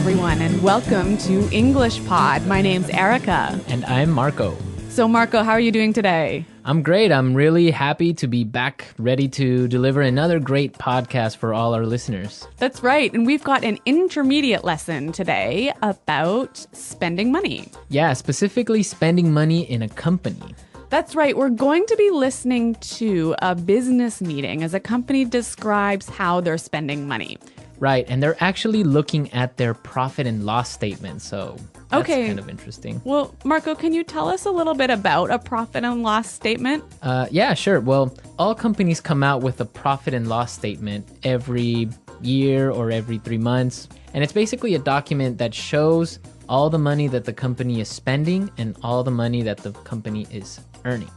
everyone, and welcome to English Pod. My name's Erica. And I'm Marco. So, Marco, how are you doing today? I'm great. I'm really happy to be back, ready to deliver another great podcast for all our listeners. That's right. And we've got an intermediate lesson today about spending money. Yeah, specifically spending money in a company. That's right. We're going to be listening to a business meeting as a company describes how they're spending money. Right, and they're actually looking at their profit and loss statement, so that's kind of interesting. Well, Marco, can you tell us a little bit about a profit and loss statement? Yeah, sure. Well, all companies come out with a profit and loss statement every year or every 3 months, and it's basically a document that shows all the money that the company is spending and all the money that the company is earning.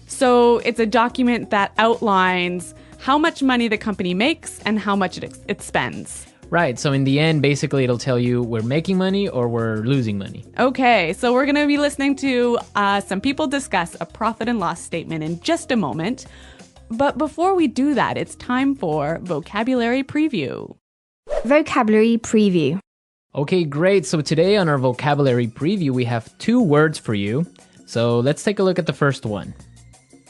So it's a document that outlines how much money the company makes and how much it spends. Right. So in the end, basically, it'll tell you we're making money or we're losing money. Okay. So we're going to be listening to some people discuss a profit and loss statement in just a moment. But before we do that, it's time for Vocabulary Preview. Vocabulary Preview. Okay, great. So today on our Vocabulary Preview, we have 2 words for you. So let's take a look at the first one.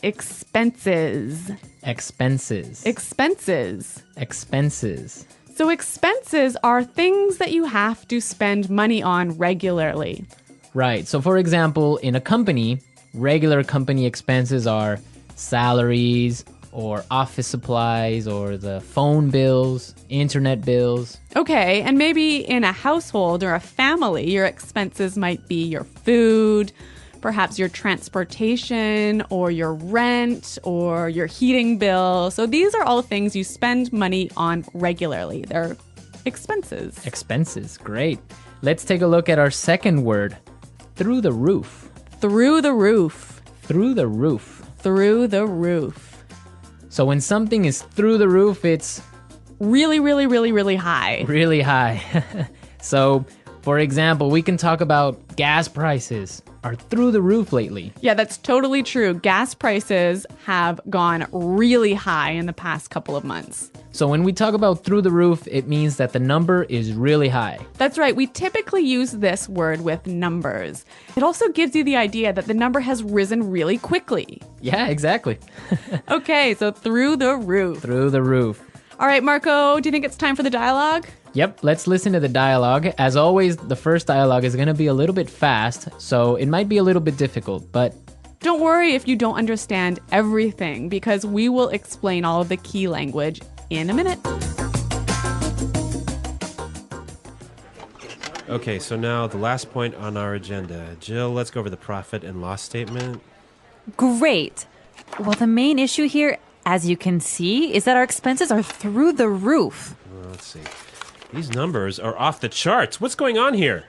Expenses. Expenses. Expenses. Expenses. So expenses are things that you have to spend money on regularly. Right. So for example, in a company, regular company expenses are salaries or office supplies or the phone bills, internet bills. Okay, and maybe in a household or a family, your expenses might be your food, perhaps your transportation or your rent or your heating bill. So these are all things you spend money on regularly. They're expenses. Expenses, great. Let's take a look at our second word, through the roof. Through the roof. Through the roof. Through the roof. So when something is through the roof, it's really, really, really, really high. Really high. So, for example, we can talk about gas prices are through the roof lately. Yeah, that's totally true. Gas prices have gone really high in the past couple of months. So when we talk about through the roof, it means that the number is really high. That's right. We typically use this word with numbers. It also gives you the idea that the number has risen really quickly. Yeah, exactly. Okay, so through the roof. Through the roof. All right, Marco, do you think it's time for the dialogue? Yep, let's listen to the dialogue. As always, the first dialogue is going to be a little bit fast, so it might be a little bit difficult, but don't worry if you don't understand everything, because we will explain all of the key language in a minute. Okay, so now the last point on our agenda. Jill, let's go over the profit and loss statement. Great. Well, the main issue here, as you can see, is that our expenses are through the roof. Well, let's see. These numbers are off the charts. What's going on here?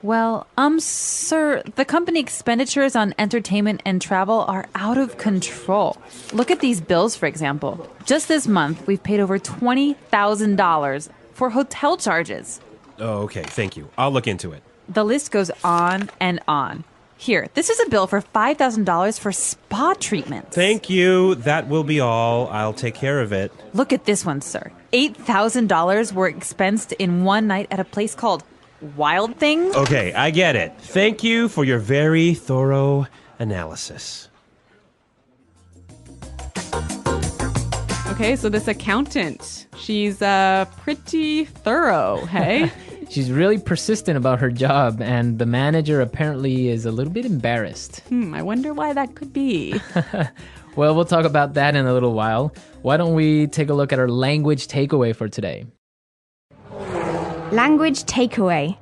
Well, sir, the company expenditures on entertainment and travel are out of control. Look at these bills, for example. Just this month, we've paid over $20,000 for hotel charges. Oh, okay. Thank you. I'll look into it. The list goes on and on. Here, this is a bill for $5,000 for spa treatments. Thank you. That will be all. I'll take care of it. Look at this one, sir. $8,000 were expensed in one night at a place called Wild Thing. Okay, I get it. Thank you for your very thorough analysis. Okay, so this accountant, she's pretty thorough, hey? she's really persistent about her job, and the manager apparently is a little bit embarrassed. I wonder why that could be. Well, we'll talk about that in a little while. Why don't we take a look at our language takeaway for today? Language takeaway.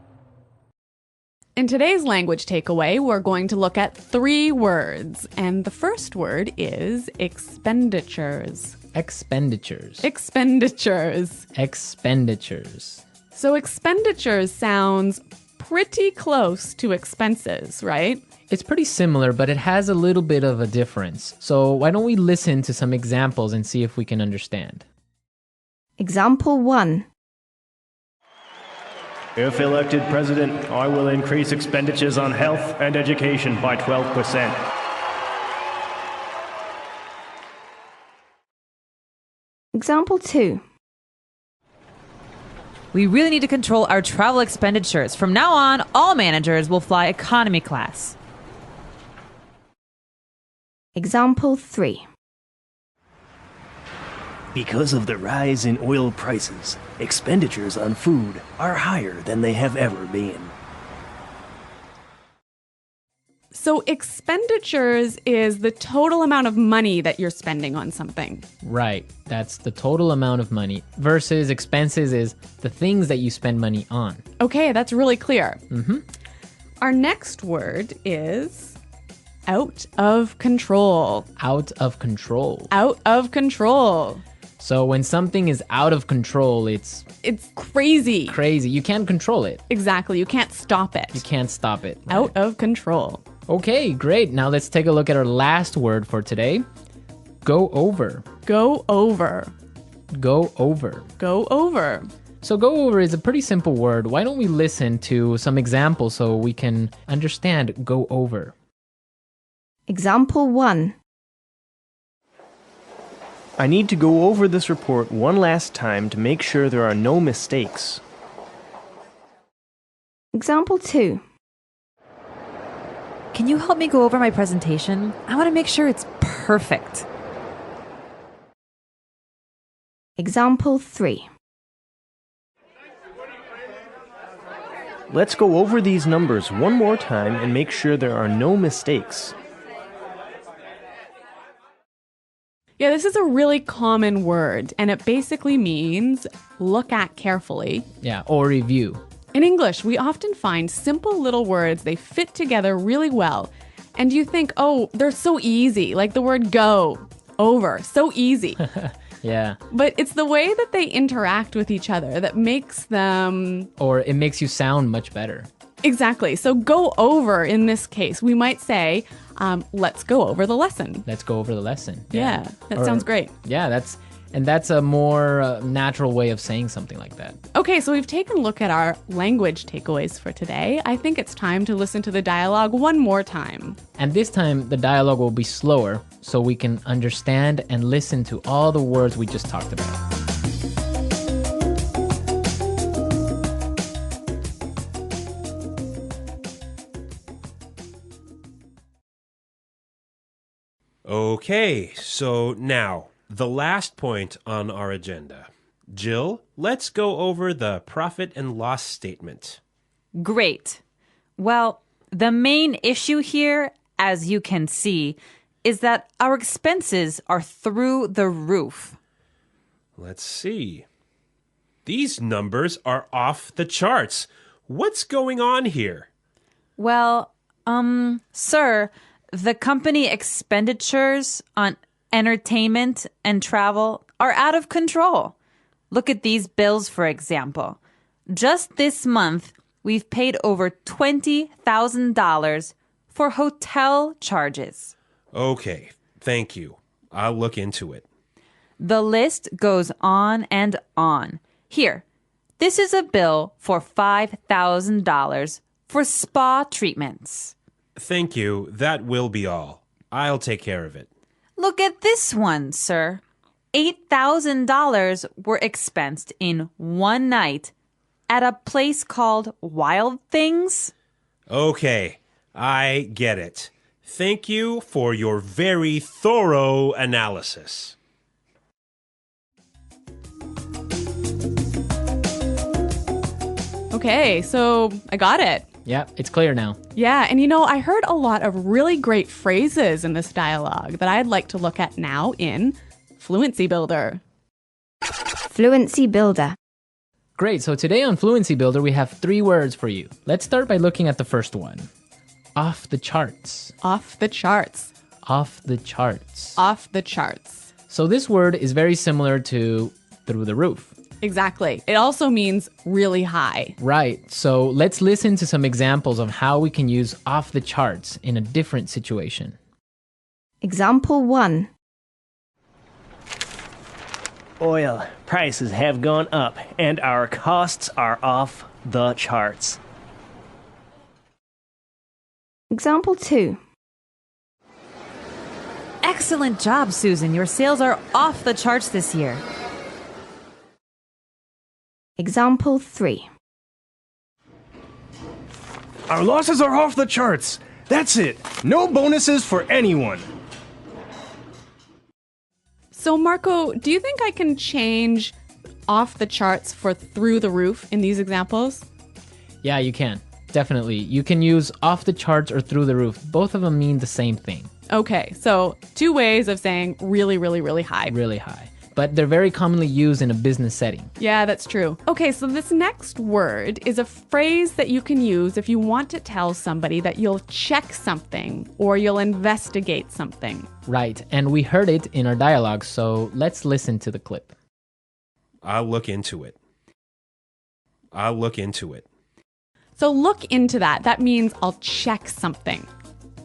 In today's language takeaway, we're going to look at 3 words. And the first word is expenditures. Expenditures. Expenditures. Expenditures. So expenditures sounds pretty close to expenses, right? It's pretty similar, but it has a little bit of a difference. So why don't we listen to some examples and see if we can understand? Example 1. If elected president, I will increase expenditures on health and education by 12%. Example 2. We really need to control our travel expenditures. From now on, all managers will fly economy class. Example 3. Because of the rise in oil prices, expenditures on food are higher than they have ever been. So expenditures is the total amount of money that you're spending on something. Right. That's the total amount of money versus expenses is the things that you spend money on. Okay, that's really clear. Our next word is out of control. Out of control. Out of control. So when something is out of control, it's It's crazy. crazy. You can't control it. Exactly. You can't stop it. You can't stop it. Out of control. Okay, great. Now let's take a look at our last word for today. Go over. Go over. Go over. Go over. So go over is a pretty simple word. Why don't we listen to some examples so we can understand go over? Example 1. I need to go over this report one last time to make sure there are no mistakes. Example 2. Can you help me go over my presentation? I want to make sure it's perfect. Example 3. Let's go over these numbers one more time and make sure there are no mistakes. Yeah, this is a really common word, and it basically means look at carefully. Yeah, or review. In English, we often find simple little words, they fit together really well. And you think, oh, they're so easy, like the word go, over, so easy. Yeah. But it's the way that they interact with each other that makes them... Or it makes you sound much better. Exactly. So go over in this case, we might say, let's go over the lesson. Let's go over the lesson. Yeah, that Or- sounds great. Yeah, that's a more natural way of saying something like that. Okay, so we've taken a look at our language takeaways for today. I think it's time to listen to the dialogue one more time. And this time the dialogue will be slower so we can understand and listen to all the words we just talked about. Okay, so now, the last point on our agenda. Jill, let's go over the profit and loss statement. Great. Well, the main issue here, as you can see, is that our expenses are through the roof. Let's see. These numbers are off the charts. What's going on here? Well, sir, the company expenditures on entertainment and travel are out of control. Look at these bills, for example. Just this month, we've paid over $20,000 for hotel charges. Okay, thank you. I'll look into it. The list goes on and on. Here, this is a bill for $5,000 for spa treatments. Thank you. That will be all. I'll take care of it. Look at this one, sir. $8,000 were expensed in one night at a place called Wild Things. Okay, I get it. Thank you for your very thorough analysis. Okay, so I got it. Yeah, it's clear now. Yeah, and I heard a lot of really great phrases in this dialogue that I'd like to look at now in Fluency Builder. Fluency Builder. Great, so today on Fluency Builder we have 3 words for you. Let's start by looking at the first one. Off the charts. Off the charts. Off the charts. Off the charts. So this word is very similar to through the roof. Exactly. It also means really high. Right, so let's listen to some examples of how we can use off the charts in a different situation. Example 1. Oil prices have gone up and our costs are off the charts. Example 2. Excellent job, Susan. Your sales are off the charts this year. Example 3. Our losses are off the charts. That's it. No bonuses for anyone. So, Marco, do you think I can change off the charts for through the roof in these examples? Yeah, you can. Definitely. You can use off the charts or through the roof. Both of them mean the same thing. Okay, so two ways of saying really, really, really high. Really high. But they're very commonly used in a business setting. Yeah, that's true. Okay, so this next word is a phrase that you can use if you want to tell somebody that you'll check something or you'll investigate something. Right, and we heard it in our dialogue, so let's listen to the clip. I'll look into it. I'll look into it. So look into that. That means I'll check something.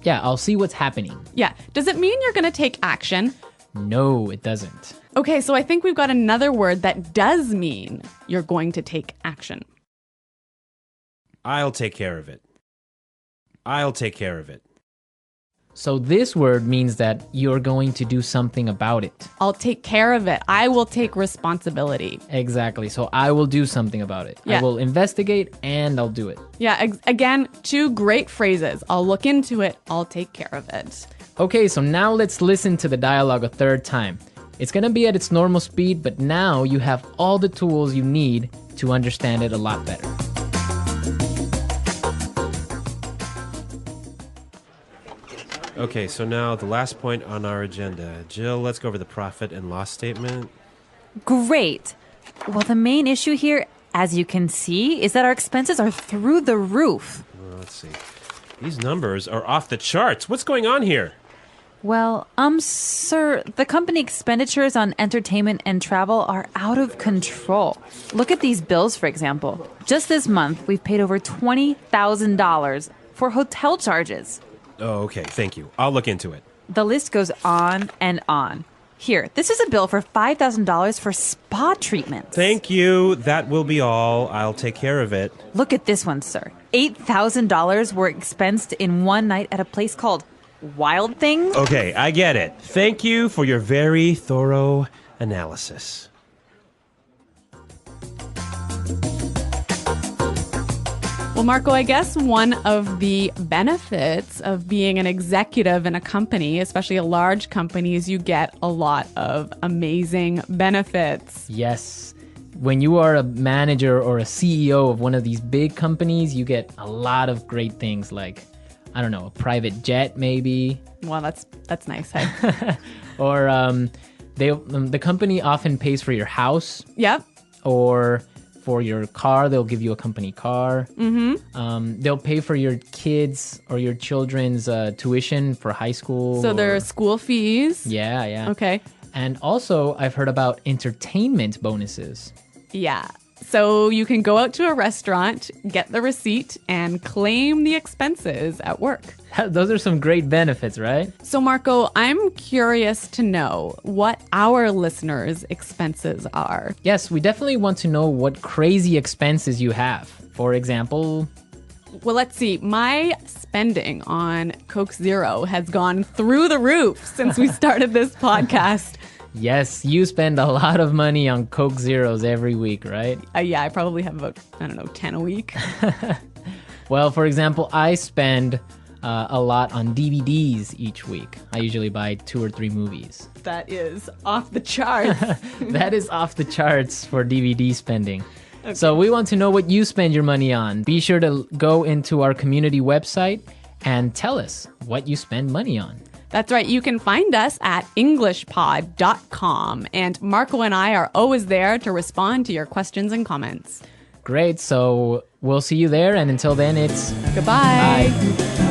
Yeah, I'll see what's happening. Yeah. Does it mean you're going to take action? No, it doesn't. Okay, so I think we've got another word that does mean you're going to take action. I'll take care of it. I'll take care of it. So this word means that you're going to do something about it. I'll take care of it. I will take responsibility. Exactly. So I will do something about it. Yeah. I will investigate and I'll do it. Yeah, again, two great phrases. I'll look into it. I'll take care of it. Okay, so now let's listen to the dialogue a third time. It's going to be at its normal speed, but now you have all the tools you need to understand it a lot better. Okay, so now the last point on our agenda. Jill, let's go over the profit and loss statement. Great. Well, the main issue here, as you can see, is that our expenses are through the roof. Well, let's see. These numbers are off the charts. What's going on here? Well, sir, the company expenditures on entertainment and travel are out of control. Look at these bills, for example. Just this month, we've paid over $20,000 for hotel charges. Oh, okay. Thank you. I'll look into it. The list goes on and on. Here, this is a bill for $5,000 for spa treatments. Thank you. That will be all. I'll take care of it. Look at this one, sir. $8,000 were expensed in one night at a place called Wild Things. Okay, I get it. Thank you for your very thorough analysis. Well, Marco, I guess one of the benefits of being an executive in a company, especially a large company, is you get a lot of amazing benefits. Yes. When you are a manager or a CEO of one of these big companies, you get a lot of great things like, I don't know, a private jet maybe. Well, that's nice. Hey? Or the company often pays for your house. Yep. Or for your car, they'll give you a company car. Mm-hmm. They'll pay for your kids or your children's tuition for high school. So there are school fees. Yeah, yeah. Okay. And also, I've heard about entertainment bonuses. Yeah. So you can go out to a restaurant, get the receipt, and claim the expenses at work. Those are some great benefits, right? So, Marco, I'm curious to know what our listeners' expenses are. Yes, we definitely want to know what crazy expenses you have. For example, Well, let's see. My spending on Coke Zero has gone through the roof since we started this podcast. yes, you spend a lot of money on Coke Zeros every week, right? Yeah, I probably have about, 10 a week. Well, for example, I spend a lot on DVDs each week. I usually buy 2 or 3 movies. That is off the charts. That is off the charts for DVD spending. Okay. So we want to know what you spend your money on. Be sure to go into our community website and tell us what you spend money on. That's right. You can find us at englishpod.com. And Marco and I are always there to respond to your questions and comments. Great. So we'll see you there. And until then, it's goodbye. Bye.